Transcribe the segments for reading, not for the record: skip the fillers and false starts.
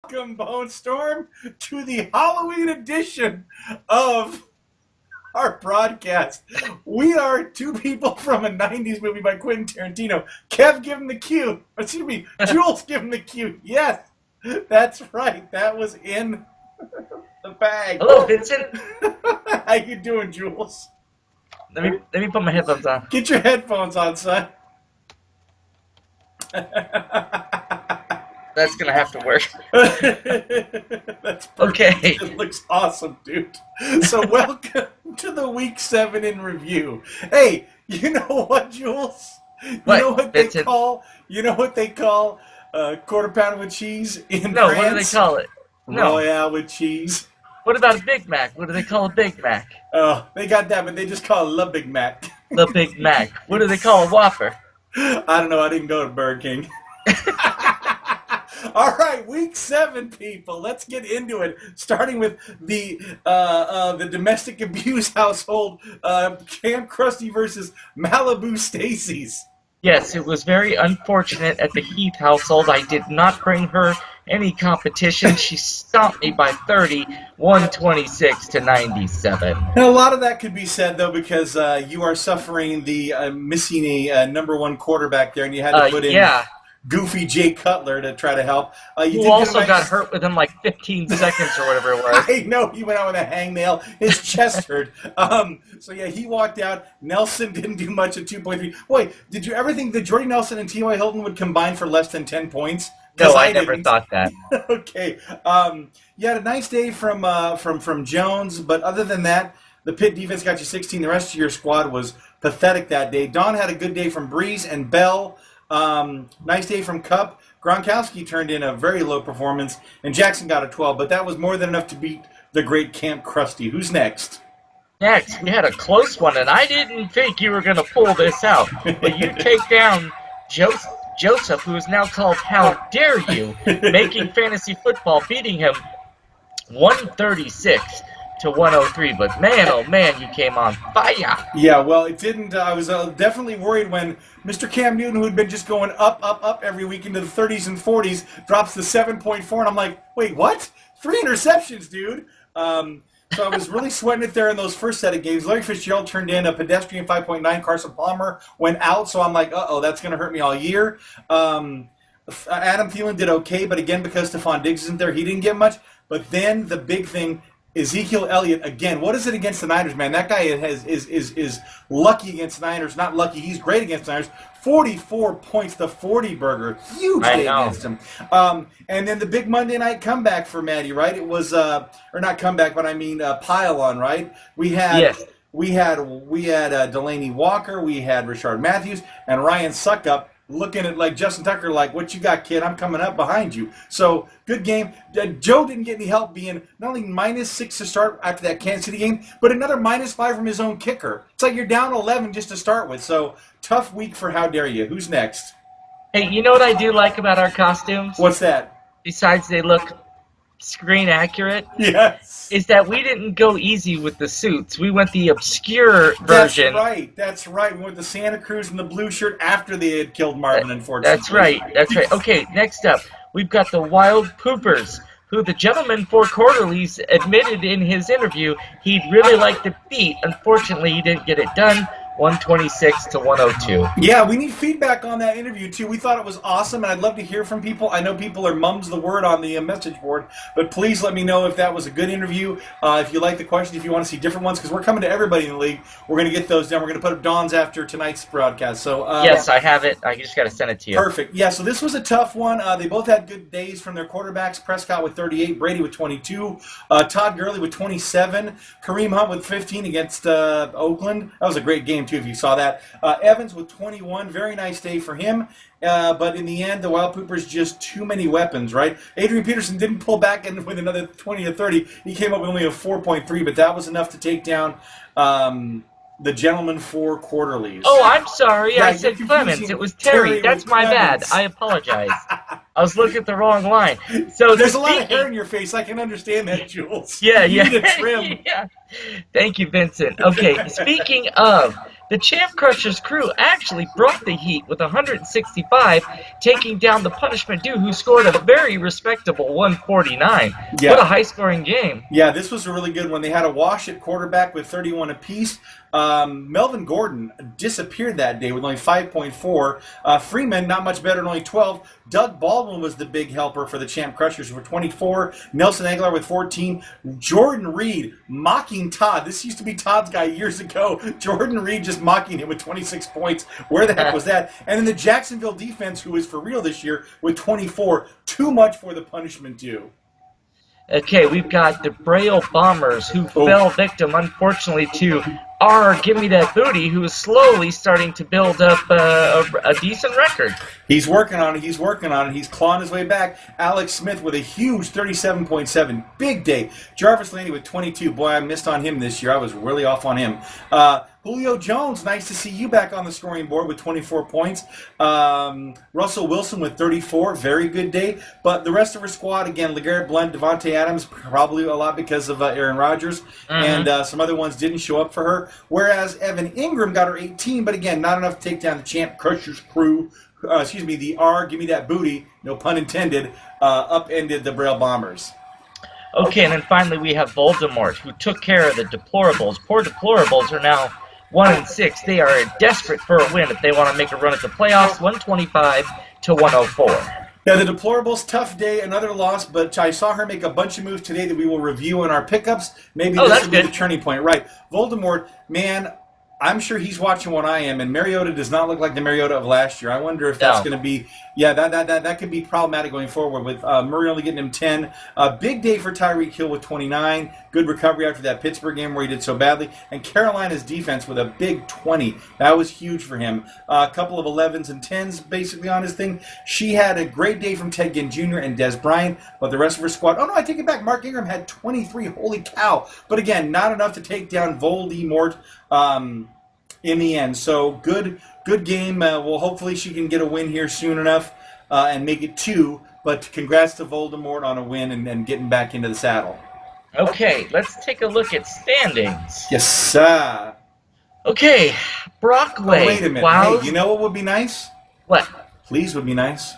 Welcome, Bone Storm, to the Halloween edition of our broadcast. We are two people from a 90s movie by Quentin Tarantino. Kev, give him the cue. Excuse me, Jules, give him the cue. Yes, that's right. That was in the bag. Hello, Vincent. How you doing, Jules? Let me put my headphones on. Get your headphones on, son. That's gonna have to work. That's perfect. Okay. It looks awesome, dude. So welcome to the Week 7 in review. Hey, you know what, Jules? You know what they Vincent? call? You know what they call quarter pounder with cheese in No, France? what do they call it? No. Royale with cheese. What about a Big Mac? What do they call a Big Mac? Oh, they got that, but they just call it La Big Mac. The Big Mac. What do they call a Whopper? I don't know. I didn't go to Burger King. All right, Week 7, people. Let's get into it. Starting with the domestic abuse household, Camp Krusty versus Malibu Stacy's. Yes, it was very unfortunate at the Heath household. I did not bring her any competition. She stomped me by 30, 126 to 97. Now, a lot of that could be said, though, because you are suffering the missing a number one quarterback there, and you had to put in Goofy Jay Cutler to try to help. Who also got hurt within like 15 seconds or whatever it was. I know, he went out with a hangnail. His chest hurt. So, yeah, he walked out. Nelson didn't do much at 2.3. Wait, did you ever think that Jordy Nelson and T.Y. Hilton would combine for less than 10 points? No, I never thought that. Okay. You had a nice day from Jones, but other than that, the Pitt defense got you 16. The rest of your squad was pathetic that day. Don had a good day from Breeze and Bell. Nice day from Cup. Gronkowski turned in a very low performance, and Jackson got a 12, but that was more than enough to beat the great Camp Krusty. Who's next? Next, we had a close one, and I didn't think you were going to pull this out. But you take down Joseph, who is now called How Dare You, making fantasy football, beating him 136 to 103. But man, oh man, you came on fire. Yeah, well, it didn't. I was definitely worried when Mr. Cam Newton, who had been just going up every week into the 30s and 40s, drops the 7.4, and I'm like, wait, what? 3 interceptions, dude. So I was really sweating it there in those first set of games. Larry Fitzgerald turned in a pedestrian 5.9. Carson Palmer went out, so I'm like, uh-oh, that's going to hurt me all year. Adam Thielen did okay, but again, because Stephon Diggs isn't there, he didn't get much. But then the big thing, Ezekiel Elliott, again, what is it against the Niners, man? That guy is lucky against the Niners. Not lucky, he's great against the Niners. 44 points, the 40 burger. Huge day against him. And then the big Monday night comeback for Maddie, right? It was, or not comeback, but I mean pile on, right? We had Delaney Walker, we had Rashard Matthews, and Ryan Suckup looking at like Justin Tucker like, what you got, kid? I'm coming up behind you. So, good game. Joe didn't get any help being not only -6 to start after that Kansas City game, but another -5 from his own kicker. It's like you're down 11 just to start with. So, tough week for How Dare You. Who's next? Hey, you know what I do like about our costumes? What's that? Besides they look screen accurate? Yes. Is that we didn't go easy with the suits. We went the obscure version. That's right. We went the Santa Cruz and the blue shirt after they had killed Marvin, unfortunately. That's right. Okay, next up, we've got the Wild Poopers, who the gentleman for Quarterlies admitted in his interview he'd really like to beat. Unfortunately, he didn't get it done. 126 to 102. Yeah, we need feedback on that interview, too. We thought it was awesome, and I'd love to hear from people. I know people are mums the word on the message board, but please let me know if that was a good interview, if you like the question, if you want to see different ones, because we're coming to everybody in the league. We're going to get those done. We're going to put up Dawn's after tonight's broadcast. So yes, I have it. I just got to send it to you. Perfect. Yeah, so this was a tough one. They both had good days from their quarterbacks. Prescott with 38, Brady with 22, Todd Gurley with 27, Kareem Hunt with 15 against Oakland. That was a great game, too, if you saw that. Evans with 21, very nice day for him. But in the end, the Wild Poopers just too many weapons, right? Adrian Peterson didn't pull back in with another 20 or 30. He came up with only a 4.3, but that was enough to take down the gentleman for Quarterlies. Oh, I'm sorry. I said Clemens. It was Terry. That's my bad. I apologize. I was looking at the wrong line. So there's a lot of hair in your face. I can understand that, Jules. Yeah. You need a trim. Yeah. Thank you, Vincent. Okay, speaking of The Champ Crushers crew actually brought the heat with 165, taking down the Punishment Due, who scored a very respectable 149. Yeah. What a high-scoring game. Yeah, this was a really good one. They had a wash at quarterback with 31 apiece. Melvin Gordon disappeared that day with only 5.4. Freeman, not much better, only 12. Doug Baldwin was the big helper for the Champ Crushers with 24. Nelson Aguilar with 14. Jordan Reed mocking Todd. This used to be Todd's guy years ago. Jordan Reed just mocking him with 26 points. Where the heck was that? And then the Jacksonville defense, who is for real this year, with 24. Too much for the Punishment Due. Okay, we've got the Braille Bombers, who fell victim, unfortunately, to our Give Me That Booty, who is slowly starting to build up a decent record. He's working on it. He's working on it. He's clawing his way back. Alex Smith with a huge 37.7. Big day. Jarvis Landry with 22. Boy, I missed on him this year. I was really off on him. Julio Jones, nice to see you back on the scoring board with 24 points. Russell Wilson with 34. Very good day. But the rest of her squad, again, LeGarrette Blount, Devontae Adams, probably a lot because of Aaron Rodgers. And some other ones didn't show up for her. Whereas Evan Ingram got her 18, but again, not enough to take down the Champ Crushers crew. The R, Give Me That Booty, no pun intended, upended the Braille Bombers. Okay, and then finally we have Voldemort, who took care of the Deplorables. Poor Deplorables are now 1-6. They are desperate for a win if they want to make a run at the playoffs, 125 to 104. Yeah, the Deplorables, tough day, another loss, but I saw her make a bunch of moves today that we will review in our pickups. Maybe this will be the turning point. Right. Voldemort, man, I'm sure he's watching what I am, and Mariota does not look like the Mariota of last year. I wonder if that's going to be, that could be problematic going forward with Murray only getting him 10. Big day for Tyreek Hill with 29. Good recovery after that Pittsburgh game where he did so badly. And Carolina's defense with a big 20. That was huge for him. A couple of 11s and 10s basically on his thing. She had a great day from Ted Ginn Jr. and Des Bryant, but the rest of her squad, I take it back. Mark Ingram had 23. Holy cow. But again, not enough to take down Voldemort in the end. So good game. Well, hopefully she can get a win here soon enough and make it 2. But congrats to Voldemort on a win and getting back into the saddle. Okay, let's take a look at standings. Yes, sir. Okay, Brockway. Oh, wait a minute. Wow. Hey, you know what would be nice? What? Please would be nice.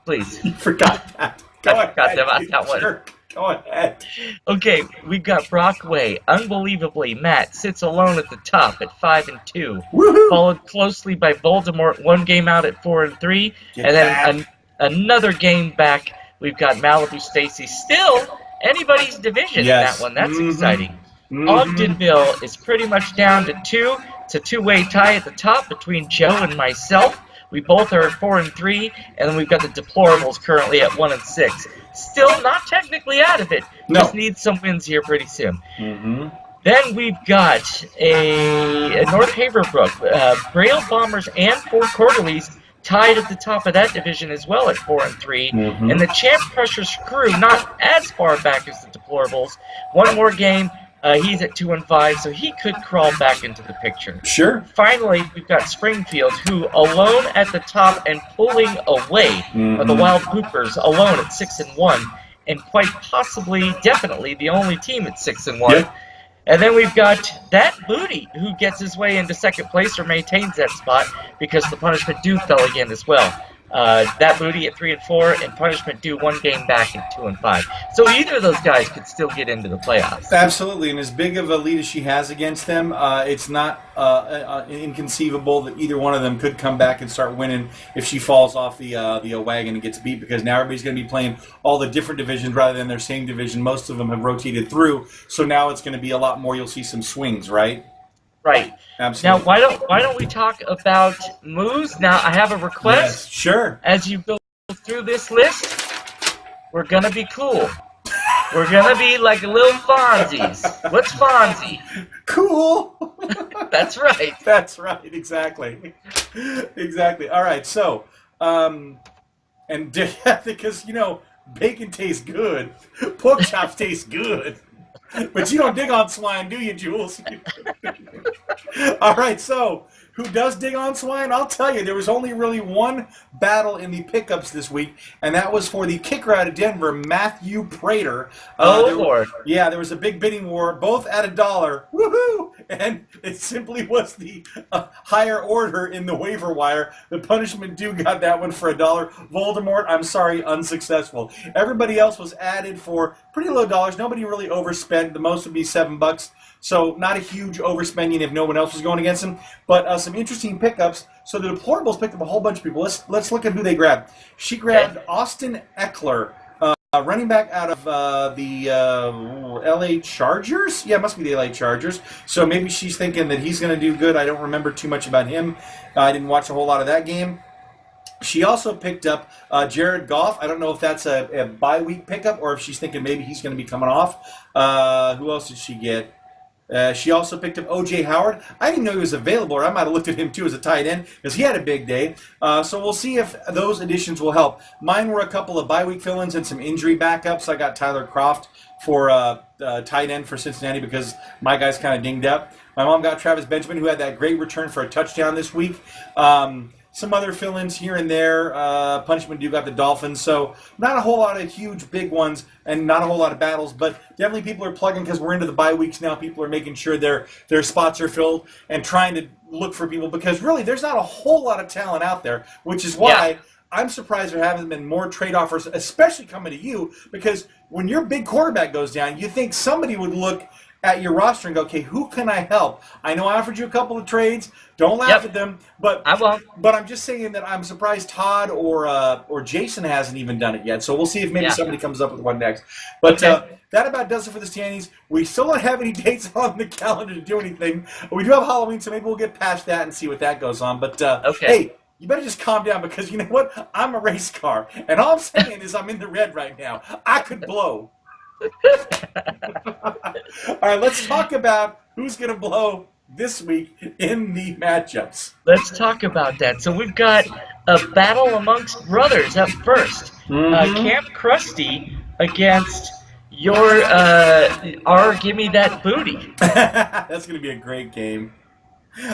Please. You forgot that. Go ahead. About that one. Jerk. Go ahead. Okay, we've got Brockway. Unbelievably, Matt sits alone at the top at 5-2. Woohoo! Followed closely by Voldemort, one game out at 4-3. Get and back. then another game back. We've got Malibu Stacy. Still anybody's division in that one. That's exciting. Ogdenville is pretty much down to 2. It's a two-way tie at the top between Joe and myself. We both are at 4-3, and then we've got the Deplorables currently at 1-6. Still not technically out of it. No. Just need some wins here pretty soon. Then we've got a North Haverbrook, Braille Bombers and Fort Quarterlies tied at the top of that division as well at 4-3. And the Champ Crushers crew not as far back as the Deplorables. One more game. He's at 2-5, so he could crawl back into the picture. Sure. Finally, we've got Springfield, who alone at the top and pulling away are the Wild Hoopers, alone at 6-1, and quite possibly, definitely, the only team at 6-1. Yep. And then we've got that Booty, who gets his way into second place or maintains that spot because the Punishment Due fell again as well. That Booty at 3-4, and Punishment Due one game back at 2-5. So either of those guys could still get into the playoffs. Absolutely, and as big of a lead as she has against them, it's not inconceivable that either one of them could come back and start winning if she falls off the wagon and gets beat, because now everybody's going to be playing all the different divisions rather than their same division. Most of them have rotated through, so now it's going to be a lot more. You'll see some swings, right? Right. Absolutely. Now, why don't we talk about moves? Now, I have a request. Yes, sure. As you go through this list, we're going to be cool. We're going to be like little Fonzies. What's Fonzie? Cool. That's right. That's right. Exactly. Exactly. All right. So, because, bacon tastes good. Pork chops taste good. But you don't dig on swine, do you, Jules? All right, so who does dig on swine, I'll tell you, there was only really one battle in the pickups this week, and that was for the kicker out of Denver, Matthew Prater. Lord. Yeah, there was a big bidding war, both at $1. Woohoo! And it simply was the higher order in the waiver wire. The punishment due got that one for $1. Voldemort, I'm sorry, unsuccessful. Everybody else was added for pretty low dollars. Nobody really overspent. The most would be $7. So not a huge overspending if no one else was going against him. But some interesting pickups. So the deplorables picked up a whole bunch of people. Let's look at who they grabbed. She grabbed Austin Eckler, running back out of the L.A. Chargers? Yeah, it must be the L.A. Chargers. So maybe she's thinking that he's going to do good. I don't remember too much about him. I didn't watch a whole lot of that game. She also picked up Jared Goff. I don't know if that's a bye-week pickup or if she's thinking maybe he's going to be coming off. Who else did she get? She also picked up O.J. Howard. I didn't know he was available, or I might have looked at him too as a tight end because he had a big day. So we'll see if those additions will help. Mine were a couple of bye-week fill-ins and some injury backups. I got Tyler Kroft for tight end for Cincinnati because my guy's kind of dinged up. My mom got Travis Benjamin, who had that great return for a touchdown this week. Some other fill-ins here and there. Punishment due got the Dolphins. So not a whole lot of huge big ones and not a whole lot of battles, but definitely people are plugging because we're into the bye weeks now. People are making sure their spots are filled and trying to look for people because really there's not a whole lot of talent out there, which is why I'm surprised there haven't been more trade offers, especially coming to you, because when your big quarterback goes down, you think somebody would look at your roster and go, okay, who can I help? I know I offered you a couple of trades. Don't laugh at them, but I won't. But I'm just saying that I'm surprised Todd or Jason hasn't even done it yet. So we'll see if maybe somebody comes up with one next. But that about does it for the standings. We still don't have any dates on the calendar to do anything. We do have Halloween, so maybe we'll get past that and see what that goes on. But hey, you better just calm down because you know what? I'm a race car, and all I'm saying is I'm in the red right now. I could blow. All right, let's talk about who's going to blow this week in the matchups. Let's talk about that. So we've got a battle amongst brothers up first. Camp Krusty against your Give Me That Booty. That's going to be a great game.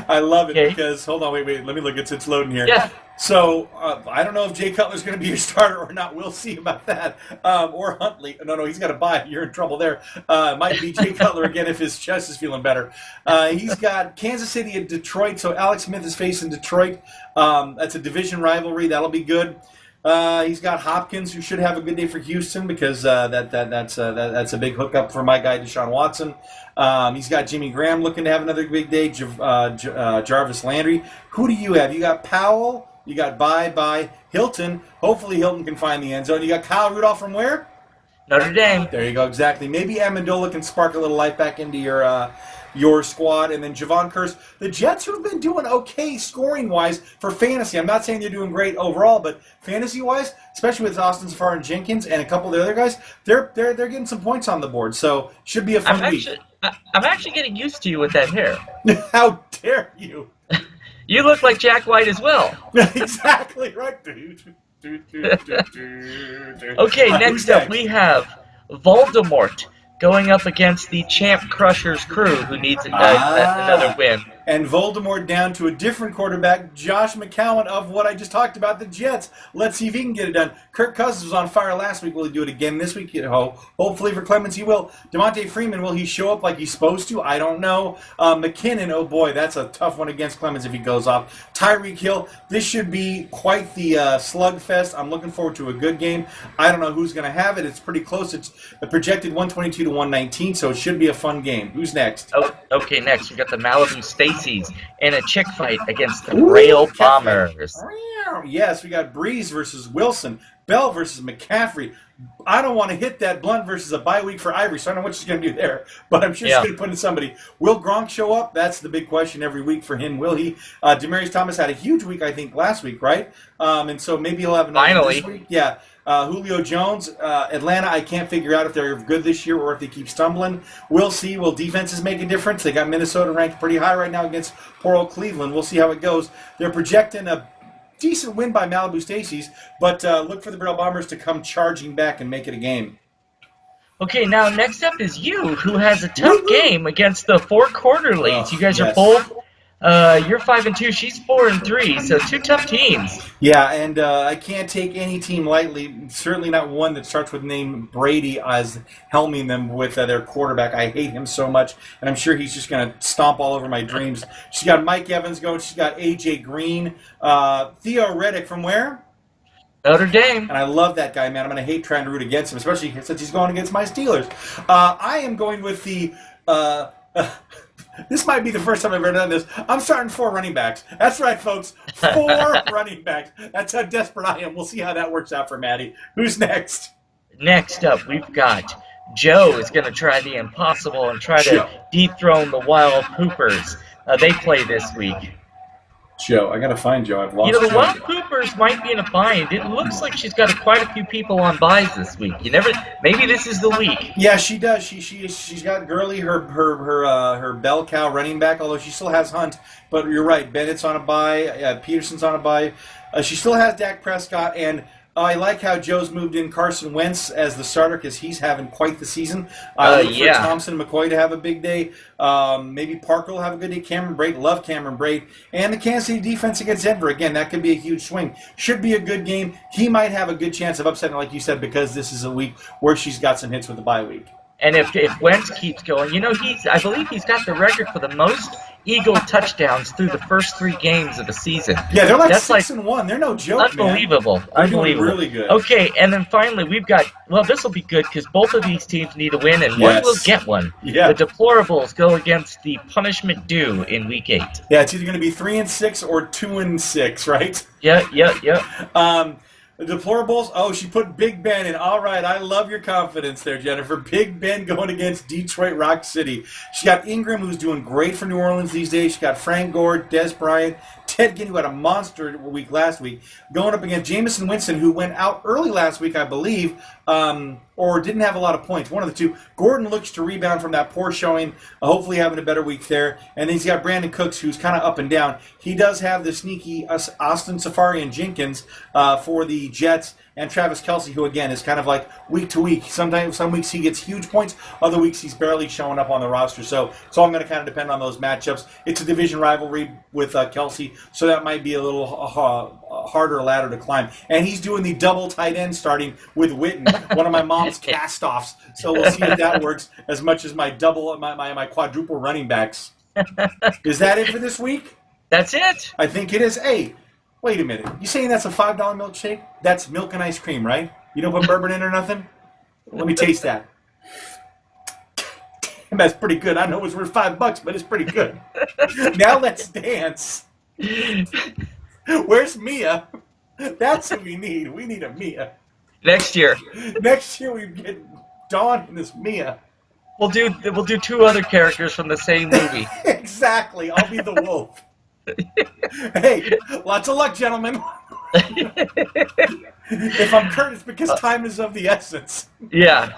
I love it because, hold on, wait, let me look. It's loading here. Yeah. So, I don't know if Jay Cutler's going to be your starter or not. We'll see about that. Or Huntley. No, he's got to buy it. You're in trouble there. Might be Jay Cutler again if his chest is feeling better. He's got Kansas City and Detroit, so Alex Smith is facing Detroit. That's a division rivalry. That'll be good. He's got Hopkins, who should have a good day for Houston because that's a big hookup for my guy Deshaun Watson. He's got Jimmy Graham looking to have another big day. Jarvis Landry. Who do you have? You got Powell. You got Bye Hilton. Hopefully Hilton can find the end zone. You got Kyle Rudolph from where? Notre Dame. There you go. Exactly. Maybe Amendola can spark a little life back into your squad. And then Javon Curse. The Jets, who've been doing okay scoring-wise for fantasy. I'm not saying they're doing great overall, but fantasy-wise, especially with Austin Safar and Jenkins and a couple of the other guys, they're getting some points on the board. So should be a fun week. I'm actually getting used to you with that hair. How dare you? You look like Jack White as well. Exactly right. Okay, next up we have Voldemort going up against the Champ Crushers crew, who needs another win. And Voldemort down to a different quarterback, Josh McCown of what I just talked about, the Jets. Let's see if he can get it done. Kirk Cousins was on fire last week. Will he do it again this week? Hopefully for Clemens he will. Devontae Freeman, will he show up like he's supposed to? I don't know. McKinnon, oh boy, that's a tough one against Clemens if he goes off. Tyreek Hill, this should be quite the slugfest. I'm looking forward to a good game. I don't know who's going to have it. It's pretty close. It's projected 122 to 119, so it should be a fun game. Who's next? Okay, next we got the Malibu Stacy's in a chick fight against the Rail Bombers. Yes, we got Breeze versus Wilson, Bell versus McCaffrey. I don't want to hit that Blunt versus a bye week for Ivory, so I don't know what she's going to do there. But I'm sure she's going to put in somebody. Will Gronk show up? That's the big question every week for him. Will he? Demaryius Thomas had a huge week, I think, last week, right? And so maybe he'll have another this week. Yeah. Julio Jones, Atlanta, I can't figure out if they're good this year or if they keep stumbling. We'll see. Will defenses make a difference? They got Minnesota ranked pretty high right now against poor old Cleveland. We'll see how it goes. They're projecting a decent win by Malibu Stacy's, but look for the Rail Bombers to come charging back and make it a game. Okay, now next up is you, who has a tough game against the Four Quarterlies. You guys are both You're 5-2. She's 4-3. So 2 tough teams. Yeah, and I can't take any team lightly. Certainly not one that starts with the name Brady as helming them with their quarterback. I hate him so much, and I'm sure he's just going to stomp all over my dreams. She's got Mike Evans going. She's got A.J. Green. Theo Riddick from where? Notre Dame. And I love that guy, man. I'm going to hate trying to root against him, especially since he's going against my Steelers. I am going with the... this might be the first time I've ever done this. I'm starting 4 running backs. That's right, folks. 4 running backs. That's how desperate I am. We'll see how that works out for Maddie. Who's next? Next up, we've got Joe is going to try the impossible and try to dethrone the Wild Poopers. They play this week. Joe. I got to find Joe. I've lost The Joe. Wild Poopers might be in a bind. It looks like she's got quite a few people on buys this week. Maybe this is the week. Yeah, she does. She's got Gurley, her bell cow running back, although she still has Hunt. But you're right, Bennett's on a bye, Peterson's on a bye. She still has Dak Prescott, and I like how Joe's moved in Carson Wentz as the starter because he's having quite the season. I look for Thompson and McCoy to have a big day. Maybe Parker will have a good day. Cameron Brate, love Cameron Brate. And the Kansas City defense against Denver, again, that could be a huge swing. Should be a good game. He might have a good chance of upsetting, like you said, because this is a week where she's got some hits with the bye week. And if Wentz keeps going, I believe he's got the record for the most Eagle touchdowns through the first 3 games of the season. Yeah, they're like 6-1. They're no joke, unbelievable. Man. They're doing really good. Okay, and then finally we've got, this will be good because both of these teams need a win, and one will get one. Yeah. The Deplorables go against the Punishment Due in Week 8. Yeah, it's either going to be 3-6 or 2-6, right? Yeah. The Deplorables, she put Big Ben in. All right, I love your confidence there, Jennifer. Big Ben going against Detroit Rock City. She got Ingram, who's doing great for New Orleans these days. She got Frank Gore, Des Bryant, Ted Ginn, who had a monster week last week, going up against Jameson Winston, who went out early last week, I believe, or didn't have a lot of points. One of the two. Gordon looks to rebound from that poor showing, hopefully having a better week there. And then he's got Brandon Cooks, who's kind of up and down. He does have the sneaky Austin Safarian-Jenkins for the Jets, and Travis Kelce, who, again, is kind of like week to week. Some weeks he gets huge points. Other weeks he's barely showing up on the roster. So it's all going to kind of depend on those matchups. It's a division rivalry with Kelce, so that might be a little harder ladder to climb. And he's doing the double tight end starting with Witten, one of my mom's cast-offs. So we'll see if that works as much as my quadruple running backs. Is that it for this week? That's it. I think it is. Hey, wait a minute. You saying that's a $5 milkshake? That's milk and ice cream, right? You don't put bourbon in or nothing? Let me taste that. Damn, that's pretty good. I know it's worth $5, but it's pretty good. Now let's dance. Where's Mia? That's who we need. We need a Mia. Next year. Next year we get Dawn and this Mia. We'll do 2 other characters from the same movie. Exactly. I'll be the wolf. Hey, lots of luck, gentlemen. If I'm Kurt, it's because time is of the essence. Yeah.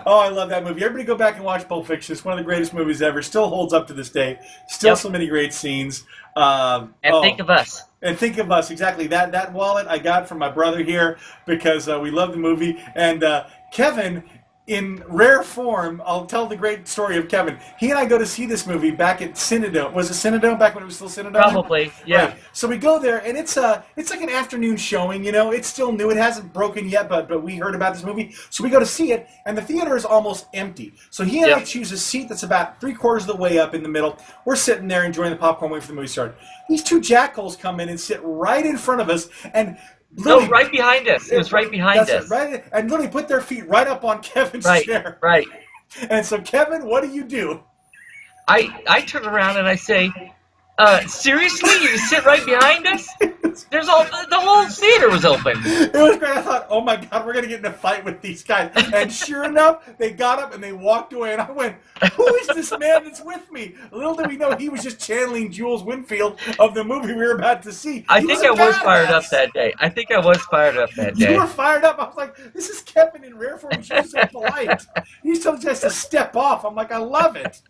Oh, I love that movie. Everybody go back and watch Pulp Fiction. It's one of the greatest movies ever. Still holds up to this day. Still so many great scenes. Think of us. And think of us, exactly. That wallet I got from my brother here because we love the movie. And Kevin, in rare form, I'll tell the great story of Kevin. He and I go to see this movie back at Cinedome. Was it Cinedome back when it was still Cinedome? Probably, yeah. Right. So we go there, and it's like an afternoon showing. It's still new. It hasn't broken yet, but we heard about this movie. So we go to see it, and the theater is almost empty. So he and I choose a seat that's about 3/4 of the way up in the middle. We're sitting there enjoying the popcorn, waiting for the movie to start. These 2 jackholes come in and sit right in front of us, and right behind us. It was right behind us. Right, and literally put their feet right up on Kevin's chair. Right. And so, Kevin, what do? I turn around and I say, seriously? You sit right behind us? The whole theater was open. It was great. I thought, oh my God, we're going to get in a fight with these guys. And sure enough, they got up and they walked away. And I went, who is this man that's with me? Little did we know he was just channeling Jules Winfield of the movie we were about to see. I think I was fired up that day. You were fired up. I was like, this is Kevin in rare form. He's so polite. He's telling us to step off. I'm like, I love it.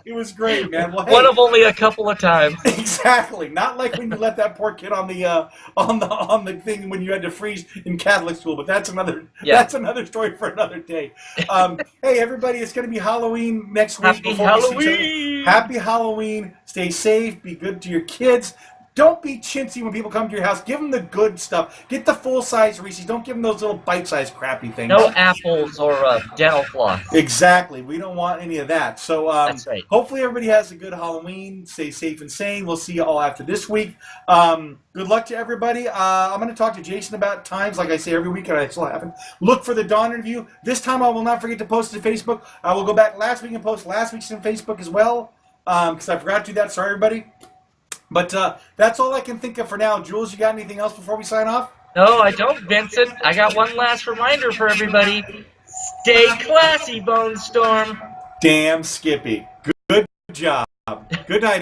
It was great, man. Well, hey, One of only a couple of times. exactly. Not like when you let that poor kid on the thing when you had to freeze in Catholic school. But that's another story for another day. Hey, everybody! It's going to be Halloween next week. Happy Halloween! Happy Halloween! Stay safe. Be good to your kids. Don't be chintzy when people come to your house. Give them the good stuff. Get the full-size Reese's. Don't give them those little bite-sized crappy things. No apples or dental floss. Exactly. We don't want any of that. So That's right. Hopefully everybody has a good Halloween. Stay safe and sane. We'll see you all after this week. Good luck to everybody. I'm going to talk to Jason about times, like I say every week, and I still haven't. Look for the Dawn interview. This time I will not forget to post it to Facebook. I will go back last week and post last week's on Facebook as well, because I forgot to do that. Sorry, everybody. But that's all I can think of for now. Jules, you got anything else before we sign off? No, I don't, Vincent. I got one last reminder for everybody. Stay classy, Bone Storm. Damn Skippy. Good job. Good night.